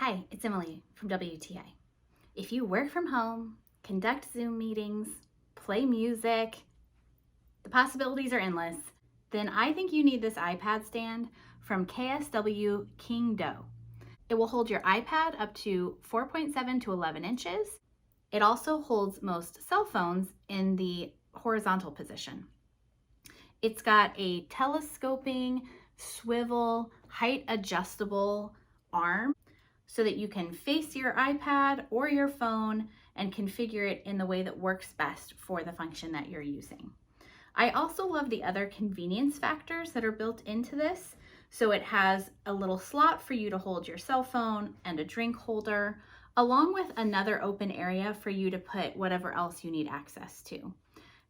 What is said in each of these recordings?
Hi, it's Emily from WTA. If you work from home, conduct Zoom meetings, play music, the possibilities are endless, then I think you need this iPad stand from KSW KINGDO. It will hold your iPad up to 4.7 to 11 inches. It also holds most cell phones in the horizontal position. It's got a telescoping, swivel, height adjustable arm so that you can face your iPad or your phone and configure it in the way that works best for the function that you're using. I also love the other convenience factors that are built into this. So it has a little slot for you to hold your cell phone and a drink holder, along with another open area for you to put whatever else you need access to.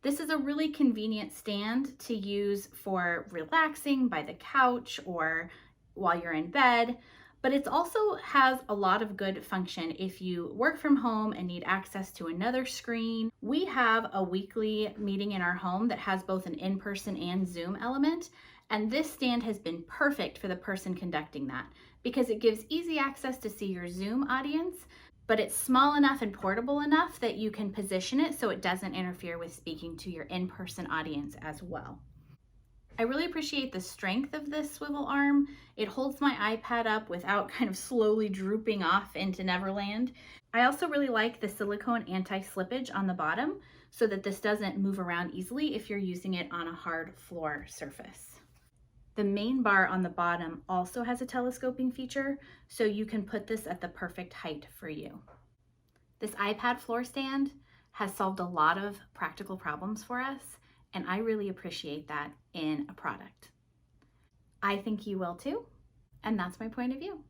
This is a really convenient stand to use for relaxing by the couch or while you're in bed, but it also has a lot of good function if you work from home and need access to another screen. We have a weekly meeting in our home that has both an in-person and Zoom element, and this stand has been perfect for the person conducting that because it gives easy access to see your Zoom audience, but it's small enough and portable enough that you can position it so it doesn't interfere with speaking to your in-person audience as well. I really appreciate the strength of this swivel arm. It holds my iPad up without kind of slowly drooping off into Neverland. I also really like the silicone anti-slippage on the bottom so that this doesn't move around easily if you're using it on a hard floor surface. The main bar on the bottom also has a telescoping feature, so you can put this at the perfect height for you. This iPad floor stand has solved a lot of practical problems for us, and I really appreciate that in a product. I think you will too, and that's my point of view.